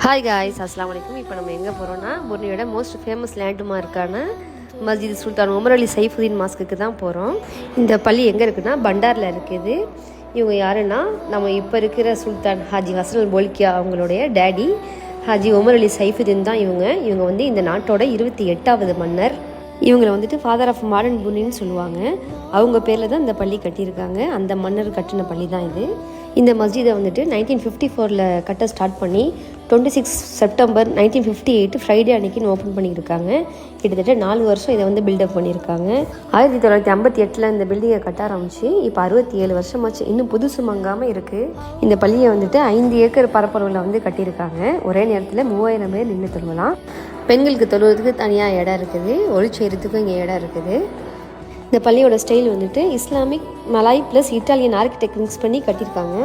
Hi guys, அஸ்ஸலாமு அலைக்கும். இப்போ நம்ம எங்கே போகிறோன்னா புர்னியோட மோஸ்ட் ஃபேமஸ் லேண்ட்மார்க்கான மஸ்ஜித் சுல்தான் உமர் அலி சைஃபுதீன் மாஸ்க்கு தான் போகிறோம். இந்த பள்ளி எங்கே இருக்குன்னா பண்டாரில் இருக்குது. இவங்க யாருன்னா நம்ம இப்போ இருக்கிற சுல்தான் ஹாஜி ஹசன் அல் போல்கியா அவங்களுடைய டேடி ஹாஜி உமர் அலி சைஃபுதீன் தான் இவங்க வந்து இந்த நாட்டோட 28வது மன்னர். இவங்களை வந்துட்டு ஃபாதர் ஆஃப் மாடர்ன் புர்னின்னு சொல்லுவாங்க. அவங்க பேரில் தான் இந்த பள்ளி கட்டியிருக்காங்க. அந்த மன்னர் கட்டின பள்ளி தான் இது. இந்த மஸ்ஜிதை வந்துட்டு 1954 கட்ட ஸ்டார்ட் பண்ணி 26 செப்டம்பர் 1958 ஃப்ரைடே அன்றைக்கின்னு ஓப்பன் பண்ணியிருக்காங்க. கிட்டத்தட்ட 4 வருஷம் இதை வந்து பில்டப் பண்ணியிருக்காங்க. 1958 இந்த பில்டிங்கை கட்ட ஆரம்பிச்சு இப்போ 67 வருஷமாச்சு. இன்னும் புதுசு மங்காமல் இருக்குது. இந்த பள்ளியை வந்துட்டு 5 ஏக்கர் பரப்பளவில் வந்து கட்டியிருக்காங்க. ஒரே நேரத்தில் 3000 பேர் நின்று தொழுவலாம். பெண்களுக்கு தொழுவதுக்கு தனியாக இடம் இருக்குது, ஒளிச்செய்கிறதுக்கும் இங்கே இடம் இருக்குது. இந்த பள்ளியோட ஸ்டைல் வந்துட்டு Islamic, Malay plus Italian architect mix பண்ணி கட்டியிருக்காங்க.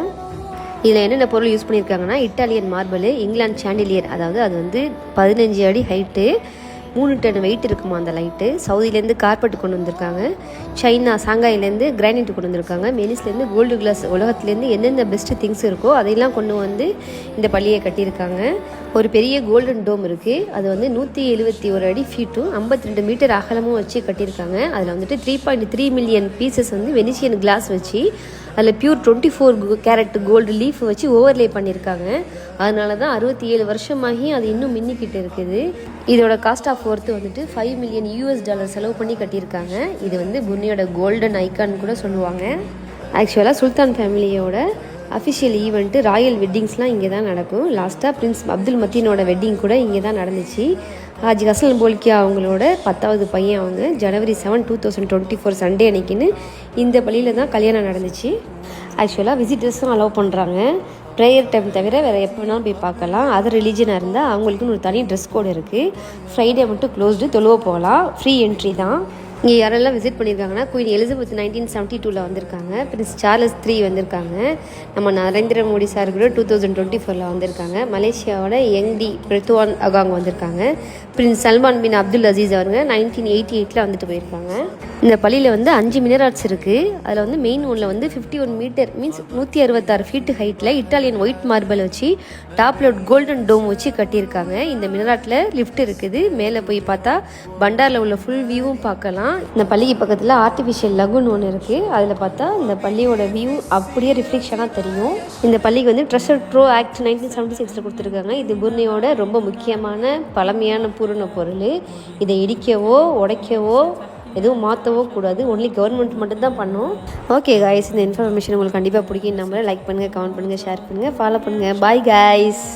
இதில் என்னென்ன பொருள் யூஸ் பண்ணியிருக்காங்கன்னா இட்டாலியன் மார்பிள், இங்கிலாந்து சாண்டிலியர், அதாவது அது வந்து 15 அடி ஹைட்டு, 3 டன் வெயிட் இருக்குமா அந்த லைட்டு. சவுதியிலேருந்து கார்பெட் கொண்டு வந்திருக்காங்க. சைனா சாங்காயிலேருந்து கிரானைட் கொண்டு வந்திருக்காங்க. மெனிஸ்லேருந்து கோல்டு கிளாஸ். உலகத்துலேருந்து எந்தெந்த பெஸ்ட்டு திங்ஸ் இருக்கோ அதையெல்லாம் கொண்டு வந்து இந்த பள்ளியை கட்டியிருக்காங்க. ஒரு பெரிய கோல்டன் டோம் இருக்குது. அது வந்து 171 அடி ஃபீட்டும் 52 மீட்டர் அகலமும் வச்சு கட்டியிருக்காங்க. அதில் வந்துட்டு 3.3 மில்லியன் பீசஸ் வந்து வெனிசியன் கிளாஸ் வச்சு அதில் பியூர் 24 கேரட் கோல்டு லீஃப் வச்சு ஓவர்லே பண்ணியிருக்காங்க. அதனால தான் 67 வருஷமாகி அது இன்னும் மின்னிக்கிட்டு இருக்குது. இதோட காஸ்ட் ஆஃப் ஒர்த்து வந்துட்டு $5 மில்லியன் செலவு பண்ணி கட்டியிருக்காங்க. இது வந்து புர்னியோட கோல்டன் ஐக்கான் கூட சொல்லுவாங்க. ஆக்சுவலாக சுல்தான் ஃபேமிலியோட அஃபிஷியல் ஈவெண்ட்டு ராயல் வெட்டிங்ஸ்லாம் இங்கே தான் நடக்கும். லாஸ்ட்டாக பிரின்ஸ் அப்துல் மத்தீனோட வெட்டிங் கூட இங்கே தான் நடந்துச்சு. ஹாஜி ஹசன் அல் போல்கியா அவங்களோட 10வது பையன் அவங்க ஜனவரி 7, 2024 சண்டே அன்னைக்குன்னு இந்த பள்ளியில் தான் கல்யாணம் நடந்துச்சு. ஆக்சுவலாக விசிட்டர்ஸும் அலோவ் பண்ணுறாங்க. ப்ரேயர் டைம் தவிர வேறு எப்போ வேணாலும் போய் பார்க்கலாம். அதர் ரிலீஜனாக இருந்தால் அவங்களுக்குன்னு ஒரு தனி ட்ரெஸ் கோடு இருக்குது. ஃப்ரைடே மட்டும் க்ளோஸ்டு, தொழுவ போகலாம், ஃப்ரீ என்ட்ரி தான். இங்கே யாரெல்லாம் விசிட் பண்ணியிருக்காங்கன்னா குயின் எலிசபெத் 1972 வந்திருக்காங்க. பிரின்ஸ் சார்லஸ் 3 வந்திருக்காங்க. நம்ம நரேந்திர மோடி சார் கூட 2024 வந்திருக்காங்க. மலேசியாவோட யங்டி பிரத்துவான் அகாங் வந்திருக்காங்க. பிரின்ஸ் சல்மான் பின் அப்துல் அசீஸ் அவங்க 1988 வந்துட்டு போயிருக்காங்க. இந்த பள்ளியில் வந்து 5 மினராட்ஸ் இருக்குது. அதில் வந்து மெயின் ஒன்றில் வந்து 51 மீட்டர் மீன்ஸ் 166 ஃபீட் ஹைட்டில் இட்டாலியன் ஒயிட் மார்பிள் வச்சு டாப்பில் கோல்டன் டோம் வச்சு கட்டியிருக்காங்க. இந்த மினராட்டில் லிஃப்ட் இருக்குது. மேலே போய் பார்த்தா பண்டாரில் உள்ள ஃபுல் வியூவும் பார்க்கலாம். இந்த பள்ளிக்கு பக்கத்தில் ஆர்டிஃபிஷியல் லகுன் ஒன்று இருக்குது. அதில் பார்த்தா இந்த பள்ளியோட வியூ அப்படியே ரிஃப்ளெக்ஷனாக தெரியும். இந்த பள்ளிக்கு வந்து ட்ரெஷர் ட்ரோ ஆக்ட் 1976 கொடுத்துருக்காங்க. இது புர்னியோட ரொம்ப முக்கியமான பழமையான பூரண பொருள். இதை இடிக்கவோ உடைக்கவோ எதுவும் மாற்றவோ கூடாது. ஒன்லி கவர்மெண்ட் மட்டும்தான் பண்ணும். ஓகே காய்ஸ், இந்த இன்ஃபர்மேஷன் உங்களுக்கு கண்டிப்பாக பிடிக்கும். நம்பரை லைக் பண்ணுங்கள், கமெண்ட் பண்ணுங்கள், ஷேர் பண்ணுங்கள், ஃபாலோ பண்ணுங்கள். Bye guys.